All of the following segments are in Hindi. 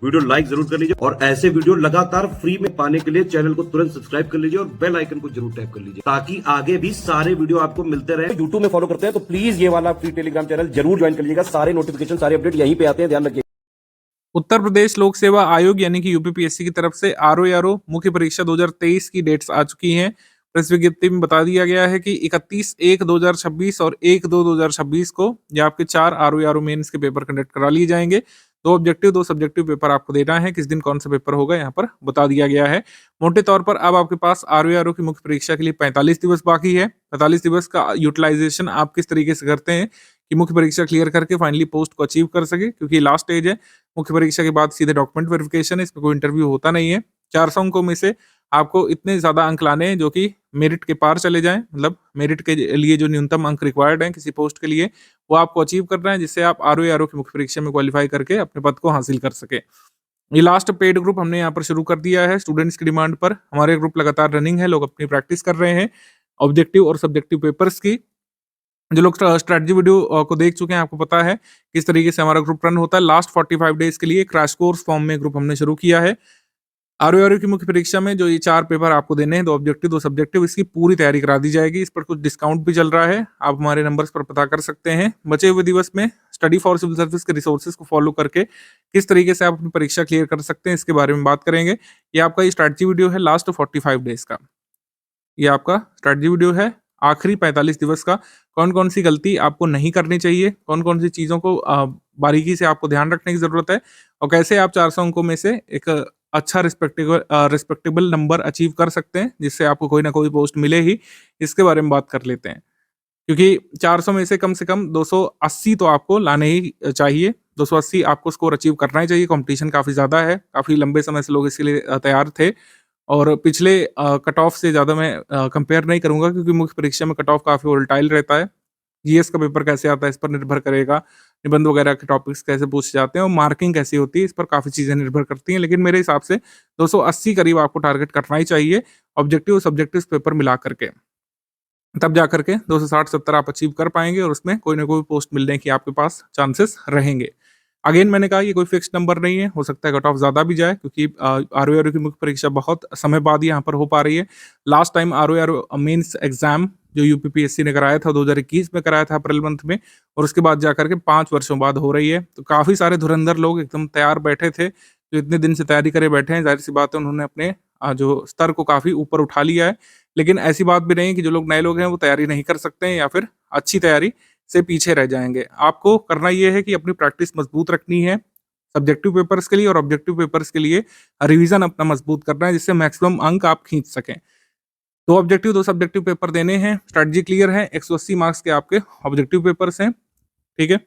वीडियो लाइक जरूर कर लीजिए और ऐसे वीडियो लगातार फ्री में पाने के लिए चैनल को तुरंत सब्सक्राइब कर लीजिए और बेल आइकन को जरूर टैप कर लीजिए ताकि आगे भी सारे वीडियो आपको मिलते रहे। यूट्यूब में फॉलो करते हैं तो प्लीज ये वाला फ्री टेलीग्राम चैनल जरूर ज्वाइन कर लीजिएगा। सारे नोटिफिकेशन सारे अपडेट यहीं पे आते हैं, ध्यान रखिए। उत्तर प्रदेश लोक सेवा आयोग यानी कि यूपीपीएससी की तरफ से आरओ मुख्य परीक्षा 2023 की डेट्स आ चुकी हैं। प्रेस विज्ञप्ति में बता दिया गया है कि 31/1/2026 और 1/2/2026 को ये आपके 4 आरओ मेंस के पेपर कंडक्ट करा लिए जाएंगे। 2 ऑब्जेक्टिव 2 सब्जेक्टिव पेपर आपको देना है। किस दिन कौन सा पेपर होगा यहाँ पर बता दिया गया है। मोटे तौर पर अब आपके पास आरओ की मुख्य परीक्षा के लिए 45 दिवस बाकी है। 45 दिवस का यूटिलाइजेशन आप किस तरीके से करते हैं कि मुख्य परीक्षा क्लियर करके फाइनली पोस्ट को अचीव कर सके, क्योंकि लास्ट स्टेज है। मुख्य परीक्षा के बाद सीधे डॉक्यूमेंट वेरिफिकेशन है, इसमें कोई इंटरव्यू होता नहीं है। 400 अंकों में से आपको इतने ज्यादा अंक लाने हैं जो कि मेरिट के पार चले जाएं, मतलब मेरिट के लिए जो न्यूनतम अंक रिक्वायर्ड हैं किसी पोस्ट के लिए वो आपको अचीव करना है, जिससे आप आरओ की मुख्य परीक्षा में क्वालिफाई करके अपने पद को हासिल कर सके। ये लास्ट पेड ग्रुप हमने यहाँ पर शुरू कर दिया है स्टूडेंट्स की डिमांड पर। हमारे ग्रुप लगातार रनिंग है, लोग अपनी प्रैक्टिस कर रहे हैं ऑब्जेक्टिव और सब्जेक्टिव पेपर्स की। जो लोग स्ट्रेटजी वीडियो को देख चुके हैं आपको पता है किस तरीके से हमारा ग्रुप रन होता है। लास्ट 45 डेज के लिए क्रैश कोर्स फॉर्म में ग्रुप हमने शुरू किया है। आरओ की मुख्य परीक्षा में जो ये 4 पेपर आपको देने हैं, 2 ऑब्जेक्टिव 2 सब्जेक्टिव, इसकी पूरी तैयारी करा दी जाएगी। इस पर कुछ डिस्काउंट भी चल रहा है, आप हमारे नंबर्स पर पता कर सकते हैं। बचे हुए दिवस में स्टडी फॉर सिविल सर्विस के रिसोर्सेज को फॉलो करके किस तरीके से आप अपनी परीक्षा क्लियर कर सकते हैं इसके बारे में बात करेंगे। ये आपका ये स्ट्रेटजी वीडियो है लास्ट 45 डेज का। ये आपका स्ट्रेटजी वीडियो है आखिरी 45 दिवस का। कौन कौन सी गलती आपको नहीं करनी चाहिए, कौन कौन सी चीज़ों को बारीकी से आपको ध्यान रखने की ज़रूरत है और कैसे आप 400 अंकों में से एक अच्छा रिस्पेक्टेबल नंबर अचीव कर सकते हैं जिससे आपको कोई ना कोई पोस्ट मिले ही, इसके बारे में बात कर लेते हैं। क्योंकि 400 में से कम 280 तो आपको लाने ही चाहिए। 280 आपको स्कोर अचीव करना ही चाहिए। कंपटीशन काफ़ी ज़्यादा है, काफ़ी लंबे समय से लोग इसके लिए तैयार थे और पिछले कट ऑफ से ज़्यादा मैं कंपेयर नहीं करूँगा, क्योंकि मुख्य परीक्षा में कट ऑफ काफ़ी वोलेटाइल रहता है। जीएस का पेपर कैसे आता है इस पर निर्भर करेगा, निबंध वगैरह के टॉपिक्स कैसे पूछे जाते हैं और मार्किंग कैसी होती है, इस पर काफ़ी चीज़ें निर्भर करती हैं। लेकिन मेरे हिसाब से 280 करीब आपको टारगेट करना ही चाहिए ऑब्जेक्टिव सब्जेक्टिव पेपर मिला करके, तब जा करके 260-70 आप अचीव कर पाएंगे और उसमें कोई ना कोई पोस्ट मिलने की आपके पास चांसेस रहेंगे। अगेन मैंने कहा ये कोई फिक्स्ड नंबर नहीं है, हो सकता है कट ऑफ ज़्यादा भी जाए, क्योंकि आरओ की मुख्य परीक्षा बहुत समय बाद यहाँ पर हो पा रही है। Last time RO mains exam जो यूपीपीएससी ने कराया था 2021 में कराया था अप्रैल मंथ में, और उसके बाद जाकर के 5 वर्षों बाद हो रही है। तो काफ़ी सारे धुरंधर लोग एकदम तैयार बैठे थे, जो इतने दिन से तैयारी करे बैठे हैं, जाहिर सी बात है उन्होंने अपने जो स्तर को काफ़ी ऊपर उठा लिया है। लेकिन ऐसी बात भी नहीं है कि जो लोग नए लोग हैं वो तैयारी नहीं कर सकते हैं या फिर अच्छी तैयारी से पीछे रह जाएंगे। आपको करना ये है कि अपनी प्रैक्टिस मजबूत रखनी है सब्जेक्टिव पेपर्स के लिए, और ऑब्जेक्टिव पेपर्स के लिए रिवीजन अपना मजबूत करना है, जिससे मैक्सिमम अंक आप खींच सकें। 2 ऑब्जेक्टिव 2 सब्जेक्टिव पेपर देने हैं, स्ट्रेटजी क्लियर है। 180 मार्क्स के आपके ऑब्जेक्टिव पेपर्स हैं, ठीक है,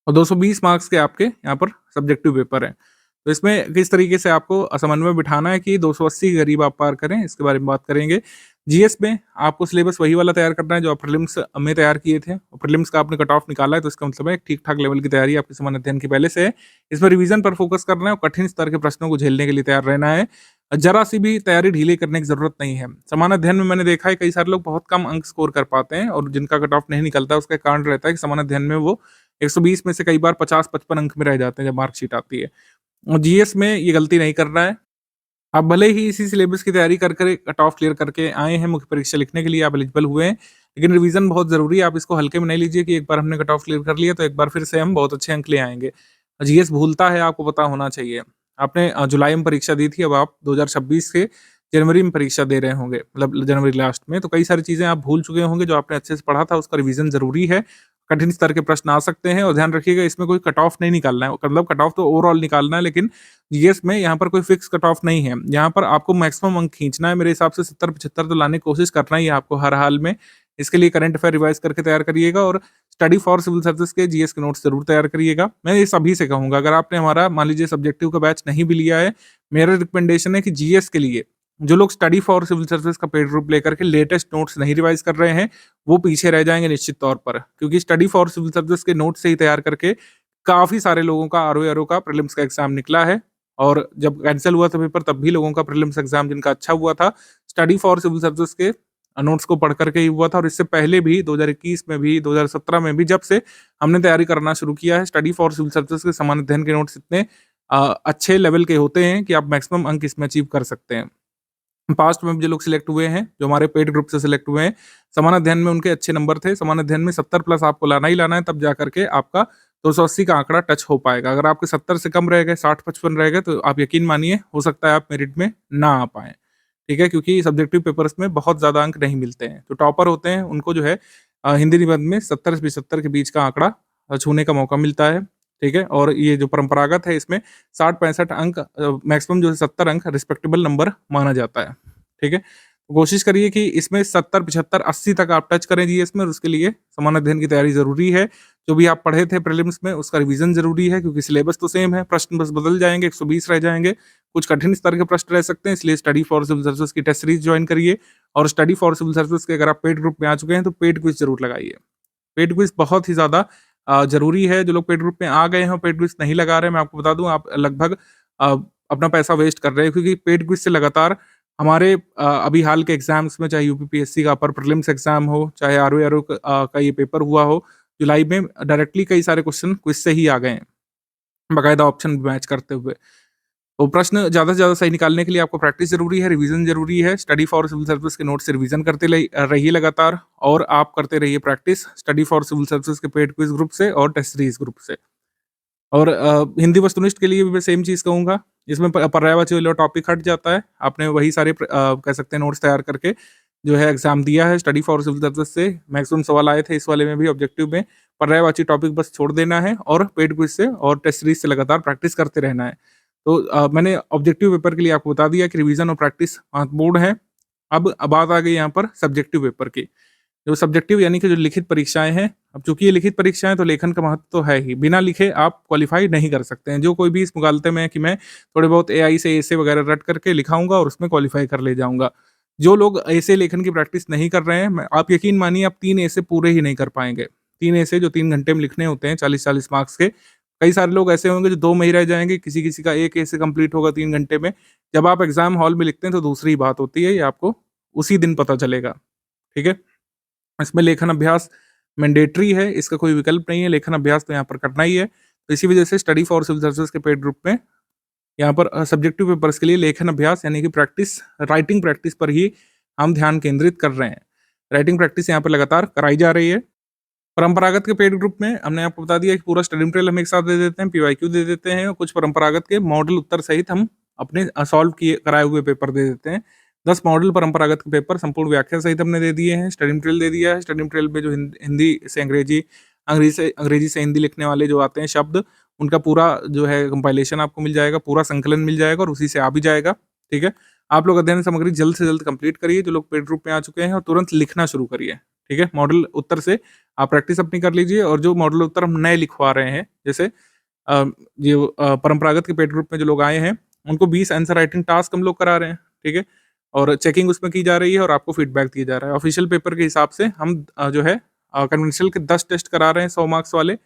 और 220 मार्क्स के आपके यहाँ पर सब्जेक्टिव पेपर हैं। तो इसमें किस तरीके से आपको समन्वय बिठाना है कि 280 के करीब आप पार करें, इसके बारे में बात करेंगे। जीएस में आपको सिलेबस वही वाला तैयार करना है जो आप प्रीलिम्स में तैयार किए थे, और प्रीलिम्स का आपने कट ऑफ निकाला है, तो इसका मतलब है ठीक ठाक लेवल की तैयारी आपके सामान्य अध्ययन की पहले से है। इसमें रिवीजन पर फोकस करना है और कठिन स्तर के प्रश्नों को झेलने के लिए तैयार रहना है। जरा सी भी तैयारी ढीले करने की जरूरत नहीं है। सामान्य अध्ययन में मैंने देखा है कई सारे लोग बहुत कम अंक स्कोर कर पाते हैं, और जिनका कट ऑफ नहीं निकलता उसका कारण रहता है कि सामान्य अध्ययन में वो 120 में से कई बार 50-55 अंक में रह जाते हैं जब मार्कशीट आती है। और जीएस में ये गलती नहीं करना है। आप भले ही इसी सिलेबस की तैयारी कर कर कट ऑफ क्लियर करके आए हैं, मुख्य परीक्षा लिखने के लिए आप एलिजिबल हुए हैं, लेकिन रिवीजन बहुत ज़रूरी है। आप इसको हल्के में नहीं लीजिए कि एक बार हमने कट ऑफ क्लियर कर लिया तो एक बार फिर से हम बहुत अच्छे अंक ले आएंगे। जीएस भूलता है, आपको पता होना चाहिए। आपने जुलाई में परीक्षा दी थी, अब आप 2026 के जनवरी में परीक्षा दे रहे होंगे, मतलब जनवरी लास्ट में, तो कई सारी चीज़ें आप भूल चुके होंगे। जो आपने अच्छे से पढ़ा था उसका रिवीजन ज़रूरी है। कठिन स्तर के प्रश्न आ सकते हैं, और ध्यान रखिएगा इसमें कोई कट ऑफ नहीं निकालना है, मतलब कट ऑफ तो ओवरऑल निकालना है, लेकिन जीएस में यहाँ पर कोई फिक्स कट ऑफ नहीं है। यहाँ पर आपको मैक्सिमम अंक खींचना है। मेरे हिसाब से 70-75 तो लाने की कोशिश करना ही है आपको हर हाल में। इसके लिए करंट अफेयर रिवाइज करके तैयार करिएगा, और स्टडी फॉर सिविल सर्विस के जीएस के नोट्स जरूर तैयार करिएगा। मैं ये सभी से कहूँगा, अगर आपने हमारा मान लीजिए सब्जेक्टिव का बैच नहीं भी लिया है, मेरा रिकमेंडेशन है कि जीएस के लिए जो लोग स्टडी फॉर सिविल सर्विस का पेड ग्रुप लेकर के लेटेस्ट नोट्स नहीं रिवाइज कर रहे हैं वो पीछे रह जाएंगे निश्चित तौर पर, क्योंकि स्टडी फॉर सिविल सर्विस के नोट्स से ही तैयार करके काफी सारे लोगों का आरओ का प्रीलिम्स का एग्जाम निकला है। और जब कैंसिल हुआ था पेपर तब भी लोगों का प्रीलिम्स एग्जाम जिनका अच्छा हुआ था स्टडी फॉर सिविल सर्विस के नोट्स को पढ़ करके ही हुआ था। और इससे पहले भी 2021 में भी 2017 में भी जब से हमने तैयारी करना शुरू किया है स्टडी फॉर सिविल सर्विस के सामान्य अध्ययन के नोट्स इतने अच्छे लेवल के होते हैं कि आप मैक्सिमम अंक इसमें अचीव कर सकते हैं। पास्ट में जो लोग सिलेक्ट हुए हैं, जो हमारे पेड ग्रुप से सिलेक्ट हुए हैं, समान अध्ययन में उनके अच्छे नंबर थे। समान अध्ययन में 70 प्लस आपको लाना ही लाना है, तब जाकर के आपका 280 का आंकड़ा टच हो पाएगा। अगर आपके 70 से कम रह गए, 60-55 रह गए, तो आप यकीन मानिए हो सकता है आप मेरिट में ना आ पाएँ। ठीक है? क्योंकि सब्जेक्टिव पेपर्स में बहुत ज़्यादा अंक नहीं मिलते हैं। जो टॉपर होते हैं उनको जो है हिंदी निबंध में 70 से 75 के बीच का आंकड़ा छूने का मौका मिलता है। ठीक है? और ये जो परंपरागत है इसमें 60-65 अंक मैक्सिमम जो है 70 अंक रिस्पेक्टेबल नंबर माना जाता है। ठीक है? तो कोशिश करिए कि इसमें 70, 75, 80 तक आप टच करें जीएस में, और उसके लिए समान अध्ययन की तैयारी ज़रूरी है। जो भी आप पढ़े थे प्रीलिम्स में उसका रिवीजन ज़रूरी है, क्योंकि सिलेबस तो सेम है, प्रश्न बस बदल जाएँगे, 120 रह जाएँगे। कुछ कठिन स्तर के प्रश्न रह सकते हैं, इसलिए स्टडी फॉर सिविल सर्विसेज की टेस्ट सीरीज जॉइन करिए। और स्टडी फॉर सिविल सर्विसेज के अगर आप पेड ग्रुप में आ चुके हैं तो पेड क्विज ज़रूर लगाइए। पेड क्विज बहुत ही ज़्यादा ज़रूरी है। जो लोग पेड ग्रुप में आ गए हैं और पेड क्विज नहीं लगा रहे हैं, मैं आपको बता दूँ आप लगभग अ, अपना पैसा वेस्ट कर रहे हैं, क्योंकि पेड क्विज से लगातार हमारे अभी हाल के एग्ज़ाम्स में, चाहे यूपीपीएससी का अपर प्रीलिम्स एग्ज़ाम हो, चाहे आरओ का ये पेपर हुआ हो, जुलाई में डायरेक्टली कई सारे क्वेश्चन क्विज से ही आ गए हैं, बाकायदा ऑप्शन मैच करते हुए। तो प्रश्न ज़्यादा से ज़्यादा सही निकालने के लिए आपको प्रैक्टिस ज़रूरी है, रिवीजन ज़रूरी है। स्टडी फॉर सिविल सर्विस के नोट्स से रिवीजन करते रहिए लगातार, और आप करते रहिए practice study for civil services के पेड क्विज ग्रुप से और टेस्ट सीरीज ग्रुप से। और हिंदी वस्तुनिष्ठ के लिए भी मैं सेम चीज़ कहूँगा। इसमें पर्यायवाची वाला टॉपिक हट जाता है। आपने वही सारे कह सकते हैं नोट्स तैयार करके जो है एग्ज़ाम दिया है। स्टडी फॉर सिविल सर्विस से मैक्सिमम सवाल आए थे, इस वाले में भी ऑब्जेक्टिव में पर्यायवाची टॉपिक बस छोड़ देना है, और पेड क्विज से और टेस्ट सीरीज से लगातार प्रैक्टिस करते रहना है। तो मैंने ऑब्जेक्टिव पेपर के लिए आपको बता दिया कि रिवीजन और प्रैक्टिस महत्वपूर्ण है। अब बात आ गई यहाँ पर सब्जेक्टिव पेपर की। जो सब्जेक्टिव यानी कि जो लिखित परीक्षाएँ हैं, अब चूँकि ये लिखित परीक्षाएँ, तो लेखन का महत्व तो है ही। बिना लिखे आप क्वालीफाई नहीं कर सकते हैं। जो कोई भी इस मुगालते में है कि मैं थोड़े बहुत एआई से ऐसे वगैरह रट करके लिखाऊँगा और उसमें क्वालीफाई कर ले जाऊँगा। जो लोग ऐसे लेखन की प्रैक्टिस नहीं कर रहे हैं, आप यकीन मानिए आप 3 ऐसे पूरे ही नहीं कर पाएँगे। 3 ऐसे जो 3 घंटे में लिखने होते हैं 40-40 मार्क्स के, कई सारे लोग ऐसे होंगे जो 2 में ही रह जाएँगे, किसी-किसी का 1 ऐसे कंप्लीट होगा 3 घंटे में। जब आप एग्ज़ाम हॉल में लिखते हैं तो दूसरी बात होती है, ये आपको उसी दिन पता चलेगा। ठीक है? इसमें लेखन अभ्यास मैंडेटरी है, इसका कोई विकल्प नहीं है, लेखन अभ्यास तो यहाँ पर करना ही है। तो इसी वजह से स्टडी फॉर सिविल सर्विसेज के पेड ग्रुप में यहाँ पर सब्जेक्टिव पेपर्स के लिए लेखन अभ्यास यानी कि प्रैक्टिस, राइटिंग प्रैक्टिस पर ही हम ध्यान केंद्रित कर रहे हैं। राइटिंग प्रैक्टिस यहाँ पर लगातार कराई जा रही है। परंपरागत के पेड ग्रुप में हमने आपको बता दिया कि पूरा स्टडी मटेरियल हम एक साथ दे देते हैं, पीवाईक्यू दे देते हैं, और कुछ परंपरागत के मॉडल उत्तर सहित हम अपने सॉल्व किए कराए हुए पेपर दे देते हैं। 10 मॉडल परंपरागत के पेपर संपूर्ण व्याख्या सहित हमने दे दिए हैं। स्टडी मटेरियल दे दिया है। स्टडी मटेरियल में जो हिंदी से अंग्रेजी, अंग्रेजी से हिंदी लिखने वाले जो आते हैं शब्द, उनका पूरा जो है कंपाइलेशन आपको मिल जाएगा, पूरा संकलन मिल जाएगा, और उसी से आ भी जाएगा। ठीक है? आप लोग अध्ययन सामग्री जल्द से जल्द कंप्लीट करिए, जो लोग पेड ग्रुप में आ चुके हैं, और तुरंत लिखना शुरू करिए। ठीक है? मॉडल उत्तर से आप प्रैक्टिस अपनी कर लीजिए, और जो मॉडल उत्तर हम नए लिखवा रहे हैं, जैसे परंपरागत के पेड ग्रुप में जो लोग आए हैं, उनको 20 आंसर राइटिंग टास्क हम लोग करा रहे हैं। ठीक है? और चेकिंग उसमें की जा रही है, और आपको फीडबैक दिया जा रहा है। ऑफिशियल पेपर के हिसाब से हम जो है कन्वेंशनल के 10 टेस्ट करा रहे हैं 100 मार्क्स वाले,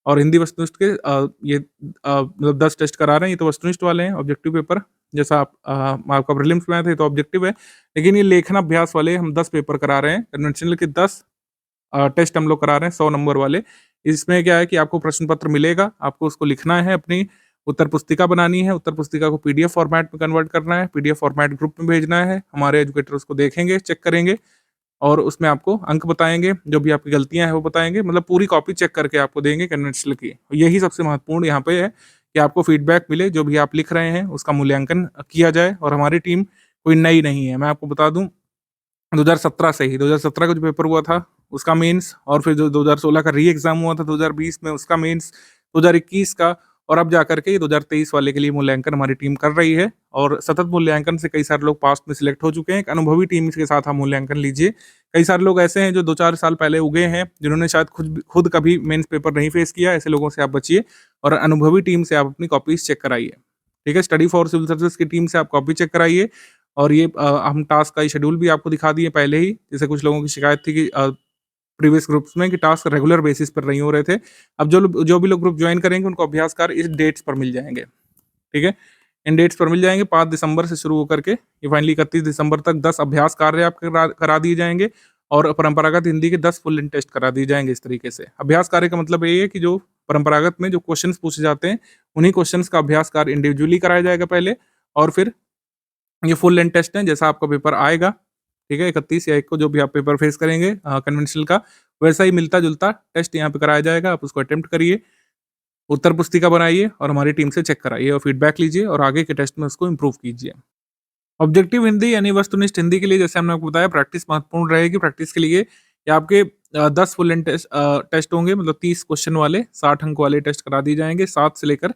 और हिंदी वस्तुनिष्ठ के मतलब 10 टेस्ट करा रहे हैं। ये तो वस्तुनिष्ठ वाले हैं। ऑब्जेक्टिव पेपर जैसा आपका प्रीलिम्स में आया था, ये तो ऑब्जेक्टिव है, लेकिन ये लेखन अभ्यास वाले हम 10 पेपर करा रहे हैं। कन्वेंशनल के 10 टेस्ट हम लोग करा रहे हैं 100 नंबर वाले। इसमें क्या है कि आपको प्रश्न पत्र मिलेगा, आपको उसको लिखना है, अपनी उत्तर पुस्तिका बनानी है, उत्तर पुस्तिका को पीडीएफ फॉर्मेट में कन्वर्ट करना है, पीडीएफ फॉर्मेट ग्रुप में भेजना है। हमारे एजुकेटर उसको देखेंगे, चेक करेंगे, और उसमें आपको अंक बताएँगे, जो भी आपकी गलतियाँ हैं वो बताएँगे, मतलब पूरी कॉपी चेक करके आपको देंगे कन्वेंशनल की। यही सबसे महत्वपूर्ण यहाँ पे है कि आपको फीडबैक मिले, जो भी आप लिख रहे हैं उसका मूल्यांकन किया जाए। और हमारी टीम कोई नई नहीं है, मैं आपको बता दूँ 2017 से ही, 2017 का जो पेपर हुआ था उसका मेंस, और फिर जो 2016 का री एग्ज़ाम हुआ था 2020 में उसका मेंस, 2021 का, और अब जाकर के ये 2023 वाले के लिए मूल्यांकन हमारी टीम कर रही है। और सतत मूल्यांकन से कई सारे लोग पास्ट में सिलेक्ट हो चुके हैं। एक अनुभवी टीम के साथ आप मूल्यांकन लीजिए। कई सारे लोग ऐसे हैं जो 2-4 साल पहले उगे हैं, जिन्होंने शायद खुद कभी मेंस पेपर नहीं फेस किया। ऐसे लोगों से आप बचिए, और अनुभवी टीम से आप अपनी कॉपीज़ चेक कराइए। ठीक है? स्टडी फॉर सिविल सर्विसेज की टीम से आप कॉपी चेक कराइए। और ये हम टास्क का शेड्यूल भी आपको दिखा दिए पहले ही। जैसे कुछ लोगों की शिकायत थी कि प्रीवियस ग्रुप्स में कि टास्क रेगुलर बेसिस पर नहीं हो रहे थे। अब जो भी लोग ग्रुप ज्वाइन करेंगे उनको अभ्यास कार्य इस डेट्स पर मिल जाएँगे। ठीक है? इन डेट्स पर मिल जाएँगे। 5 दिसंबर से शुरू होकर के ये फाइनली 31 दिसंबर तक 10 अभ्यास कार्य आपके करा दिए जाएँगे, और परंपरागत हिंदी के 10 फुल इन टेस्ट करा दिए जाएँगे इस तरीके से। अभ्यास कार्य का मतलब ये है कि जो परंपरागत में जो क्वेश्चंस पूछे जाते हैं, उन्हीं क्वेश्चंस का अभ्यास कार्य इंडिविजुअली कराया जाएगा पहले, और फिर ये फुल लेंथ टेस्ट है, जैसा आपका पेपर आएगा, ठीक है, 31 या 1 को जो भी आप पेपर फेस करेंगे कन्वेंशनल का, वैसा ही मिलता-जुलता टेस्ट यहाँ पे कराया जाएगा। आप उसको अटेम्प्ट करिए, उत्तर पुस्तिका बनाइए और हमारी टीम से चेक कराइए और फीडबैक लीजिए और आगे के टेस्ट में उसको इम्प्रूव कीजिए। ऑब्जेक्टिव हिंदी यानी वस्तुनिष्ठ हिंदी के लिए जैसे हमने आपको बताया प्रैक्टिस महत्वपूर्ण रहेगी। प्रैक्टिस के लिए ये आपके 10 फुल लेंथ टेस्ट होंगे, मतलब 30 क्वेश्चन वाले 60 अंक वाले टेस्ट करा दिए जाएंगे। 7 से लेकर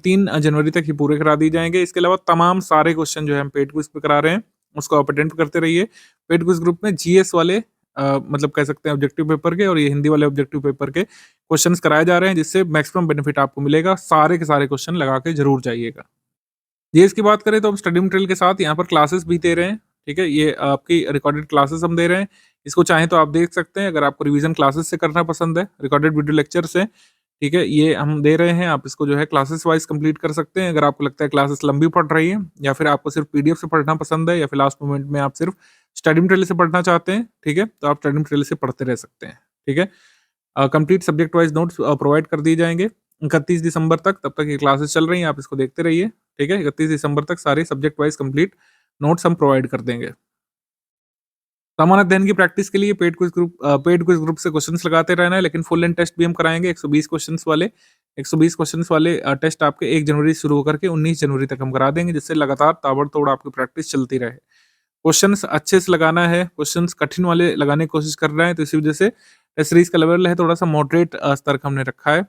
3 जनवरी तक ये पूरे करा दिए जाएंगे। इसके अलावा तमाम सारे क्वेश्चन जो है हम पेड क्विज पे करा रहे हैं, उसको आप अटेम्प्ट करते रहिए। पेड क्विज ग्रुप में जीएस वाले मतलब कह सकते हैं ऑब्जेक्टिव पेपर के, और ये हिंदी वाले ऑब्जेक्टिव पेपर के क्वेश्चंस कराए जा रहे हैं, जिससे मैक्सिमम बेनिफिट आपको मिलेगा। सारे के सारे क्वेश्चन लगा के जरूर जाइएगा। ये इसकी बात करें तो हम स्टडी मटेरियल के साथ यहाँ पर क्लासेस भी दे रहे हैं, ठीक है। ये आपकी रिकॉर्डेड क्लासेस हम दे रहे हैं। इसको चाहें तो आप देख सकते हैं, अगर आपको रिवीजन क्लासेस से करना पसंद है, रिकॉर्डेड वीडियो लेक्चर से, ठीक है, ये हम दे रहे हैं। आप इसको जो है क्लासेस वाइज कंप्लीट कर सकते हैं। अगर आपको लगता है क्लासेस लंबी पढ़ रही है, या फिर आपको सिर्फ पीडीएफ से पढ़ना पसंद है, या फिर लास्ट मोमेंट में आप सिर्फ स्टडी मटेरियल से पढ़ना चाहते हैं, ठीक है, तो आप स्टडी मटेरियल से पढ़ते रह सकते हैं, ठीक है। Complete subject wise notes provide कर दिए जाएंगे 31 दिसंबर तक, तब तक ये क्लासेस चल रही हैं, आप इसको देखते रहिए, ठीक है। 31 दिसंबर तक सारे सब्जेक्ट वाइज कंप्लीट नोट्स हम प्रोवाइड कर देंगे। सामान्य अध्ययन की प्रैक्टिस के लिए पेड क्विज ग्रुप से क्वेश्चंस लगाते रहना है, लेकिन फुल लेंथ टेस्ट भी हम कराएंगे 120 क्वेश्चंस वाले। 120 क्वेश्चंस वाले टेस्ट आपके 1 जनवरी से शुरू होकर के 19 जनवरी तक हम करा देंगे, जिससे लगातार ताबड़तोड़ आपकी प्रैक्टिस चलती रहे। क्वेश्चंस अच्छे से लगाना है, क्वेश्चंस कठिन वाले लगाने की कोशिश कर रहे हैं, तो इसी वजह से टेस्ट सीरीज का लेवल है थोड़ा सा मॉडरेट स्तर का हमने रखा है।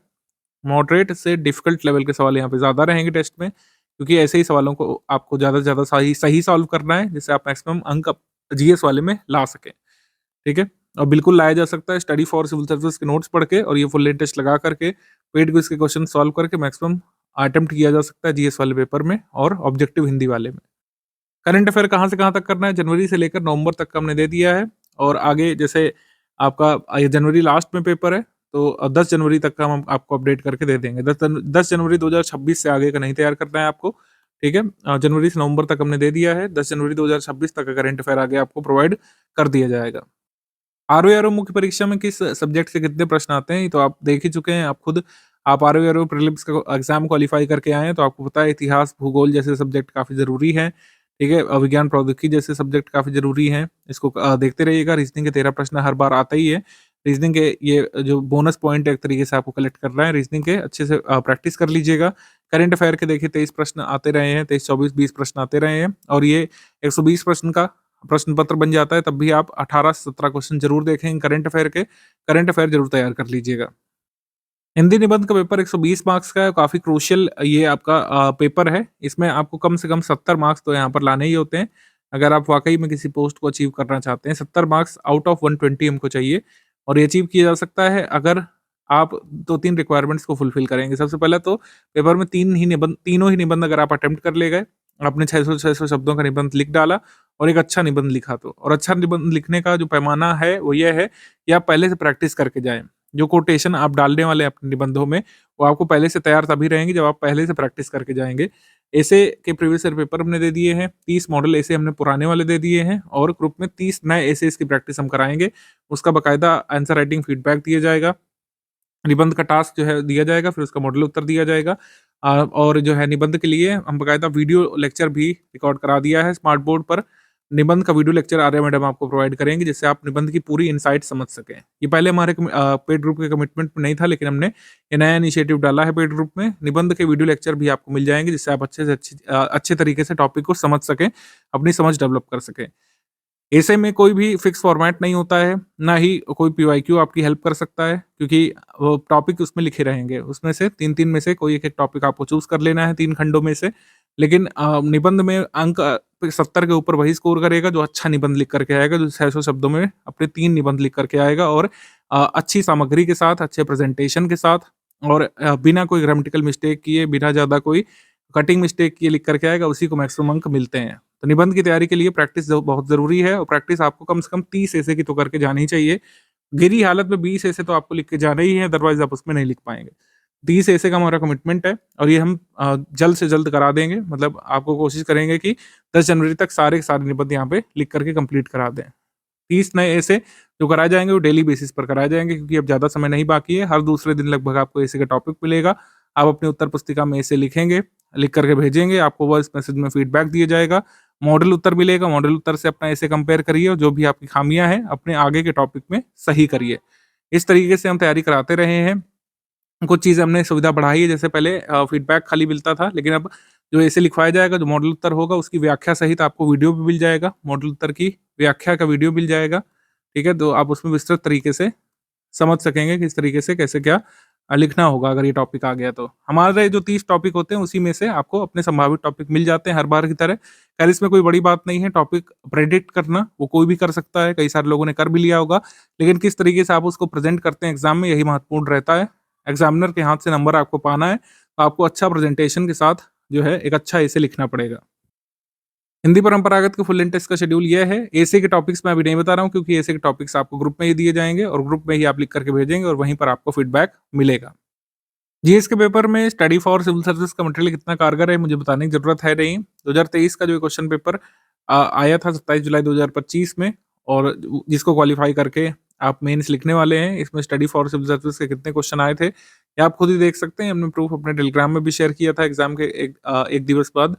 मॉडरेट से डिफिकल्ट लेवल के सवाल यहाँ पे ज़्यादा रहेंगे टेस्ट में, क्योंकि ऐसे ही सवालों को आपको ज़्यादा से ज़्यादा सही सही सॉल्व करना है, जिससे आप मैक्सिमम अंक जीएस वाले में ला सकें, ठीक है। और बिल्कुल लाया जा सकता है स्टडी फॉर सिविल सर्विस के नोट्स पढ़ के, और ये फुल लेंथ टेस्ट लगा करके पेड क्विज के क्वेश्चन सॉल्व करके मैक्सिमम अटेम्प्ट किया जा सकता है जीएस वाले पेपर में और ऑब्जेक्टिव हिंदी वाले में। करंट अफेयर कहाँ से कहाँ तक करना है, जनवरी से लेकर नवंबर तक का हमने दे दिया है, और आगे जैसे आपका ये जनवरी लास्ट में पेपर है, तो 10 जनवरी तक का हम आपको अपडेट करके दे देंगे। 10 जनवरी 2026 से आगे का नहीं तैयार करना है आपको, ठीक है। जनवरी से नवंबर तक हमने दे दिया है, 10 जनवरी 2026 तक का करंट अफेयर आगे आपको प्रोवाइड कर दिया जाएगा। आरओ मुख्य परीक्षा में किस सब्जेक्ट से कितने प्रश्न आते हैं, तो आप देख ही चुके हैं, आप खुद आप आरओ प्रीलिम्स का एग्जाम क्वालिफाई करके आए हैं, तो आपको पता है इतिहास भूगोल जैसे सब्जेक्ट काफ़ी ज़रूरी है, ठीक है। विज्ञान प्रौद्योगिकी जैसे सब्जेक्ट काफ़ी ज़रूरी हैं, इसको देखते रहिएगा। रीजनिंग के 13 प्रश्न हर बार आता ही है। रीजनिंग के ये जो बोनस पॉइंट एक तरीके से आपको कलेक्ट कर रहा है, रीजनिंग के अच्छे से प्रैक्टिस कर लीजिएगा। करंट अफेयर के देखिए 23 प्रश्न आते रहे हैं, 23, 24, 20 प्रश्न आते रहे हैं, और ये 120 प्रश्न का प्रश्न पत्र बन जाता है, तब भी आप 18 से 17 क्वेश्चन जरूर देखें करंट अफेयर के। करंट अफेयर जरूर तैयार कर लीजिएगा। हिंदी निबंध का पेपर 120 मार्क्स का है, काफ़ी क्रूशियल ये आपका पेपर है। इसमें आपको कम से कम 70 मार्क्स तो यहाँ पर लाने ही होते हैं, अगर आप वाकई में किसी पोस्ट को अचीव करना चाहते हैं। 70 मार्क्स आउट ऑफ 120 हमको चाहिए, और ये अचीव किया जा सकता है अगर आप 2-3 रिक्वायरमेंट्स को फुलफिल करेंगे। सबसे पहले तो पेपर में तीनों ही निबंध अगर आप अटेम्प्ट कर ले गए, आपने 600 शब्दों का निबंध लिख डाला और एक अच्छा निबंध लिखा, तो और अच्छा निबंध लिखने का जो पैमाना है वो ये है कि आप पहले से प्रैक्टिस करके जाएँ। जो कोटेशन आप डालने वाले हैं अपने निबंधों में, वो आपको पहले से तैयार तभी रहेंगे जब आप पहले से प्रैक्टिस करके जाएँगे। एसे के प्रीवियस ईयर पेपर हमने दे दिए हैं, 30 मॉडल एसे हमने पुराने वाले दे दिए हैं, और ग्रुप में 30 नए एसेस की प्रैक्टिस हम कराएँगे। उसका बाकायदा आंसर राइटिंग फीडबैक दिया जाएगा, निबंध का टास्क जो है दिया जाएगा, फिर उसका मॉडल उत्तर दिया जाएगा। और जो है निबंध के लिए हम बाकायदा वीडियो लेक्चर भी रिकॉर्ड करा दिया है स्मार्ट बोर्ड पर। निबंध का वीडियो लेक्चर आर्या मैडम आपको प्रोवाइड करेंगे, जिससे आप निबंध की पूरी इनसाइट समझ सकें। ये पहले हमारे पेड ग्रुप के कमिटमेंट में नहीं था, लेकिन हमने ये नया इनिशिएटिव डाला है पेड ग्रुप में। निबंध के वीडियो लेक्चर भी आपको मिल जाएंगे, जिससे आप अच्छे तरीके से टॉपिक को समझ सकें, अपनी समझ डेवलप कर सकें। ऐसे में कोई भी फिक्स फॉर्मेट नहीं होता है, ना ही कोई पीवाईक्यू आपकी हेल्प कर सकता है, क्योंकि वो टॉपिक उसमें लिखे रहेंगे। उसमें से 3-3 में से कोई एक टॉपिक आपको चूज़ कर लेना है 3 खंडों में से। लेकिन निबंध में अंक 70 के ऊपर वही स्कोर करेगा जो अच्छा निबंध लिख करके आएगा, जो 600 शब्दों में अपने 3 निबंध लिख करके आएगा, और अच्छी सामग्री के साथ, अच्छे प्रेजेंटेशन के साथ, और बिना कोई ग्रामेटिकल मिस्टेक किए, बिना ज़्यादा कोई कटिंग मिस्टेक किए लिख करके आएगा, उसी को मैक्सिमम अंक मिलते हैं। तो निबंध की तैयारी के लिए प्रैक्टिस बहुत ज़रूरी है, और प्रैक्टिस आपको कम से कम 30 ऐसे की तो करके जानी ही चाहिए। गिरी हालत में 20 ऐसे तो आपको लिख के जाना ही है, अदरवाइज़ आप उसमें नहीं लिख पाएँगे। 30 ऐसे का हमारा कमिटमेंट है, और ये हम जल्द से जल्द करा देंगे। मतलब आपको कोशिश करेंगे कि 10 जनवरी तक सारे के सारे निबंध यहाँ पे लिख करके कंप्लीट करा दें। 30 नए ऐसे जो कराए जाएंगे वो डेली बेसिस पर कराए जाएंगे, क्योंकि अब ज़्यादा समय नहीं बाकी है। हर दूसरे दिन लगभग आपको ऐसे का टॉपिक मिलेगा। आप अपनी उत्तर पुस्तिका में ऐसे लिखेंगे, लिख करके भेजेंगे, आपको वॉइस मैसेज में फीडबैक दिया जाएगा। मॉडल उत्तर मिलेगा, मॉडल उत्तर से अपना ऐसे कंपेयर करिए और जो भी आपकी खामियां हैं अपने आगे के टॉपिक में सही करिए। इस तरीके से हम तैयारी कराते रहे हैं। कुछ चीज़ें हमने सुविधा बढ़ाई है, जैसे पहले फीडबैक खाली मिलता था, लेकिन अब जो ऐसे लिखवाया जाएगा, जो मॉडल उत्तर होगा उसकी व्याख्या सहित आपको वीडियो भी मिल जाएगा, मॉडल उत्तर की व्याख्या का वीडियो मिल जाएगा। ठीक है, तो आप उसमें विस्तृत तरीके से समझ सकेंगे किस तरीके से कैसे क्या लिखना होगा अगर ये टॉपिक आ गया तो। हमारे जो 30 टॉपिक होते हैं उसी में से आपको अपने संभावित टॉपिक मिल जाते हैं हर बार की तरह। खैर इसमें कोई बड़ी बात नहीं है, टॉपिक प्रेडिक्ट करना वो कोई भी कर सकता है, कई सारे लोगों ने कर भी लिया होगा, लेकिन किस तरीके से आप उसको प्रेजेंट करते हैं एग्जाम में, यही महत्वपूर्ण रहता है। एग्जामिनर के हाथ से नंबर आपको पाना है, तो आपको अच्छा प्रेजेंटेशन के साथ जो है एक अच्छा ऐसे लिखना पड़ेगा। हिंदी परंपरागत के फुल लेंथ टेस्ट का शेड्यूल यह है। एसे के टॉपिक्स मैं अभी नहीं बता रहा हूँ, क्योंकि एसे के टॉपिक्स आपको ग्रुप में ही दिए जाएंगे और ग्रुप में ही आप लिख करके भेजेंगे और वहीं पर आपको फीडबैक मिलेगा। जीएस के पेपर में स्टडी फॉर सिविल सर्विस का मटेरियल कितना कारगर है मुझे बताने की जरूरत है नहीं। 2023 का जो क्वेश्चन पेपर आया था 27 जुलाई 2025 में, और जिसको क्वालिफाई करके आप मेंस लिखने वाले हैं, इसमें स्टडी फॉर सिविल सर्विस के कितने क्वेश्चन आए थे ये आप खुद ही देख सकते हैं। हमने प्रूफ अपने टेलीग्राम में भी शेयर किया था एग्जाम के एक दिवस बाद।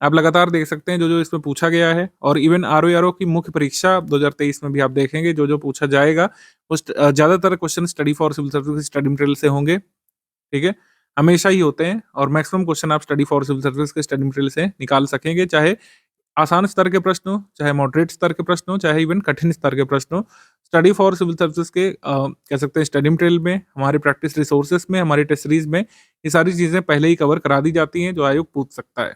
आप लगातार देख सकते हैं जो जो इसमें पूछा गया है, और इवन आरओ की मुख्य परीक्षा 2023 में भी आप देखेंगे जो जो पूछा जाएगा उस ज्यादातर question study for civil service study material से होंगे। ठीक है, हमेशा ही होते हैं, और मैक्सिमम क्वेश्चन आप स्टडी फॉर सिविल सर्विस के स्टडी मटेरियल से निकाल सकेंगे, चाहे आसान स्तर के प्रश्न हो, चाहे मॉडरेट स्तर के प्रश्न हो, चाहे इवन कठिन स्तर के प्रश्न हो। स्टडी फॉर सिविल सर्विस के कह सकते हैं स्टडी मटेरियल में, हमारे प्रैक्टिस रिसोर्सेस में, हमारी टेस्ट सीरीज में ये सारी चीजें पहले ही कवर करा दी जाती हैं जो आयोग पूछ सकता है,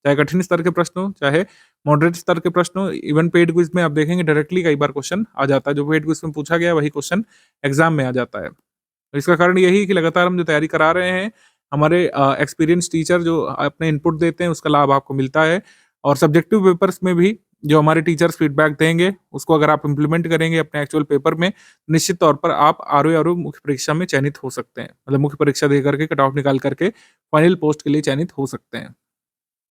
चाहे कठिन स्तर के प्रश्न हो, चाहे मॉडरेट स्तर के प्रश्न हो। इवन पेड क्विज में आप देखेंगे डायरेक्टली कई बार क्वेश्चन आ जाता है, जो पेड क्विज में पूछा गया वही क्वेश्चन एग्जाम में आ जाता है। तो इसका कारण यही है कि लगातार हम जो तैयारी करा रहे हैं, हमारे एक्सपीरियंस टीचर जो अपने इनपुट देते हैं उसका लाभ आपको मिलता है, और सब्जेक्टिव पेपर्स में भी जो हमारे टीचर्स फीडबैक देंगे उसको अगर आप इम्प्लीमेंट करेंगे अपने एक्चुअल पेपर में, निश्चित तौर पर आप आरओ मुख्य परीक्षा में चयनित हो सकते हैं, मतलब मुख्य परीक्षा दे करके कट ऑफ निकाल करके फाइनल पोस्ट के लिए चयनित हो सकते हैं।